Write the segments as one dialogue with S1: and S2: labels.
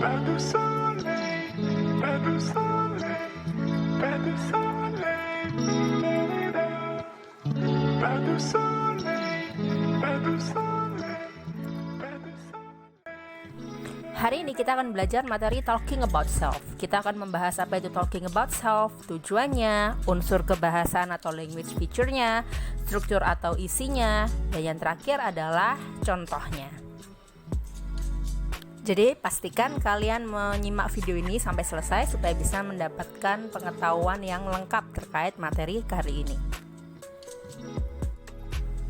S1: Pas de soleil, pas de soleil, pas de soleil, pas de soleil, pas de soleil, pas de soleil.
S2: Hari ini kita akan belajar materi talking about self. Kita akan membahas apa itu talking about self, tujuannya, unsur kebahasaan atau language feature-nya, struktur atau isinya, dan yang terakhir adalah contohnya. Jadi pastikan kalian menyimak video ini sampai selesai supaya bisa mendapatkan pengetahuan yang lengkap terkait materi hari ini.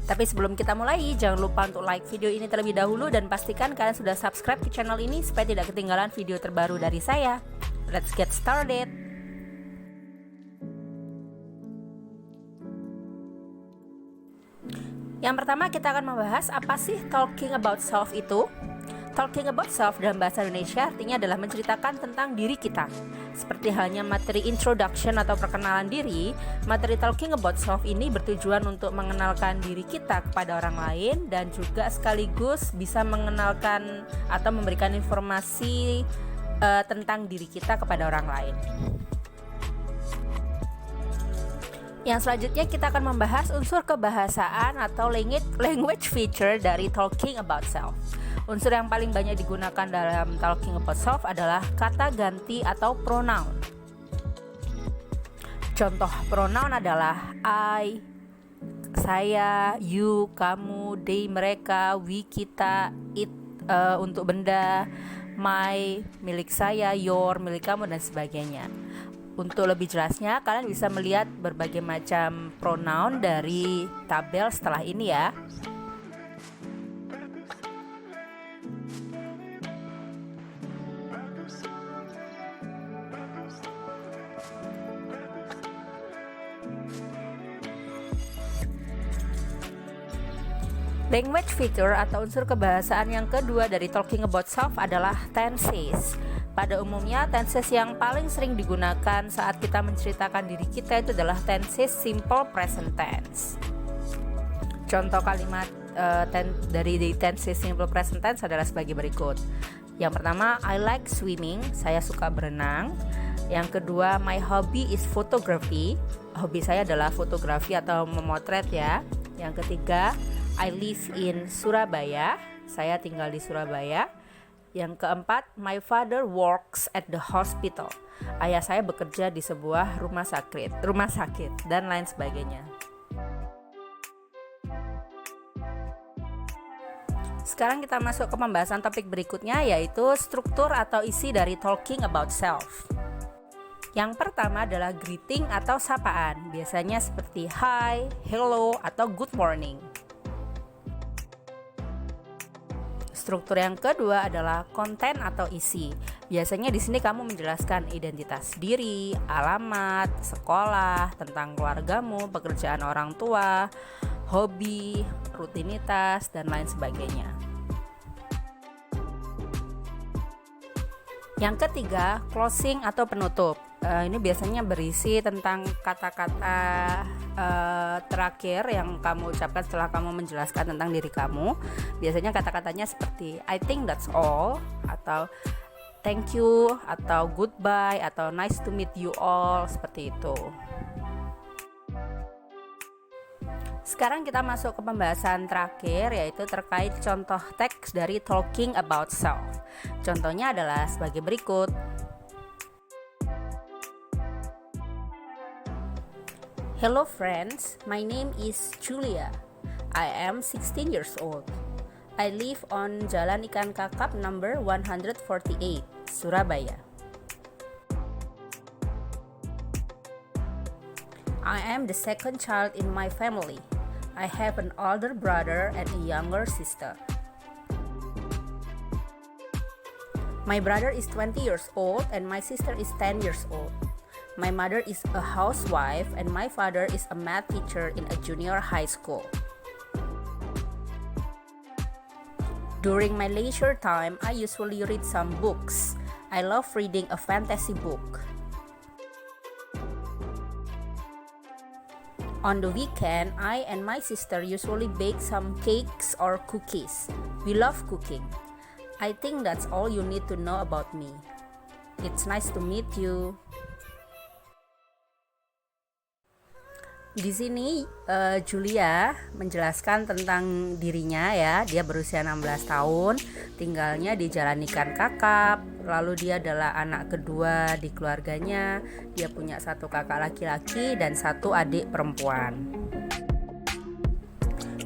S2: Tapi sebelum kita mulai, jangan lupa untuk like video ini terlebih dahulu dan pastikan kalian sudah subscribe ke channel ini supaya tidak ketinggalan video terbaru dari saya. Let's get started. Yang pertama kita akan membahas apa sih talking about self itu. Talking about self dalam bahasa Indonesia artinya adalah menceritakan tentang diri kita. Seperti halnya materi introduction atau perkenalan diri, materi talking about self ini bertujuan untuk mengenalkan diri kita kepada orang lain dan juga sekaligus bisa mengenalkan atau memberikan informasi tentang diri kita kepada orang lain. Yang selanjutnya kita akan membahas unsur kebahasaan atau language feature dari talking about self. Unsur yang paling banyak digunakan dalam talking about self adalah kata ganti atau pronoun. Contoh pronoun adalah I, saya, you, kamu, they, mereka, we, kita, it, untuk benda, my, milik saya, your, milik kamu, dan sebagainya. Untuk lebih jelasnya, kalian bisa melihat berbagai macam pronoun dari tabel setelah ini ya. Language feature atau unsur kebahasaan yang kedua dari talking about self adalah tenses. Pada umumnya, tenses yang paling sering digunakan saat kita menceritakan diri kita itu adalah tenses simple present tense. Contoh kalimat dari tenses simple present tense adalah sebagai berikut. Yang pertama, I like swimming, saya suka berenang. Yang kedua, my hobby is photography, hobi saya adalah fotografi atau memotret ya. Yang ketiga, I live in Surabaya, saya tinggal di Surabaya. Yang keempat, my father works at the hospital, ayah saya bekerja di sebuah rumah sakit dan lain sebagainya. Sekarang kita masuk ke pembahasan topik berikutnya, yaitu struktur atau isi dari talking about self. Yang pertama adalah greeting atau sapaan, biasanya seperti hi, hello, atau good morning. Struktur yang kedua adalah konten atau isi. Biasanya di sini kamu menjelaskan identitas diri, alamat, sekolah, tentang keluargamu, pekerjaan orang tua, hobi, rutinitas, dan lain sebagainya. Yang ketiga, closing atau penutup. Ini biasanya berisi tentang kata-kata terakhir yang kamu ucapkan setelah kamu menjelaskan tentang diri kamu. Biasanya kata-katanya seperti I think that's all, atau thank you, atau goodbye, atau nice to meet you all, seperti itu. Sekarang kita masuk ke pembahasan terakhir, yaitu terkait contoh teks dari talking about self. Contohnya adalah sebagai berikut. Hello friends, my name is Julia. I am 16 years old. I live on Jalan Ikan Kakap number 148, Surabaya. I am the second child in my family. I have an older brother and a younger sister. My brother is 20 years old and my sister is 10 years old. My mother is a housewife and my father is a math teacher in a junior high school. During my leisure time, I usually read some books. I love reading a fantasy book. On the weekend, I and my sister usually bake some cakes or cookies. We love cooking. I think that's all you need to know about me. It's nice to meet you. Di sini Julia menjelaskan tentang dirinya ya. Dia berusia 16 tahun, tinggalnya di Jalan Ikan Kakap. Lalu dia adalah anak kedua di keluarganya. Dia punya satu kakak laki-laki dan satu adik perempuan.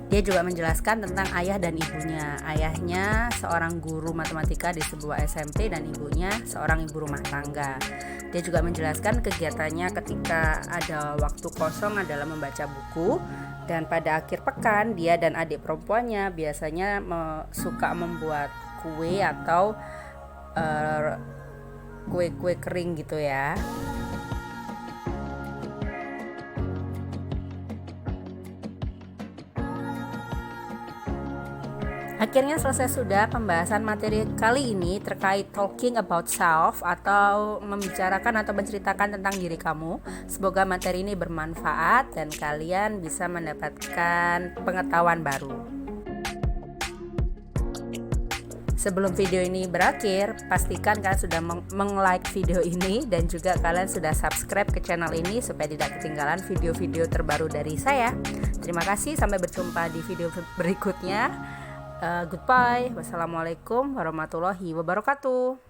S2: Dia juga menjelaskan tentang ayah dan ibunya. Ayahnya seorang guru matematika di sebuah SMP dan ibunya seorang ibu rumah tangga. Dia juga menjelaskan kegiatannya ketika ada waktu kosong adalah membaca buku, dan pada akhir pekan dia dan adik perempuannya biasanya suka membuat kue atau kue-kue kering gitu ya. Akhirnya selesai sudah pembahasan materi kali ini terkait talking about self atau membicarakan atau menceritakan tentang diri kamu. Semoga materi ini bermanfaat dan kalian bisa mendapatkan pengetahuan baru. Sebelum video ini berakhir, pastikan kalian sudah meng-like video ini dan juga kalian sudah subscribe ke channel ini supaya tidak ketinggalan video-video terbaru dari saya. Terima kasih, sampai berjumpa di video berikutnya. Goodbye. Wassalamualaikum warahmatullahi wabarakatuh.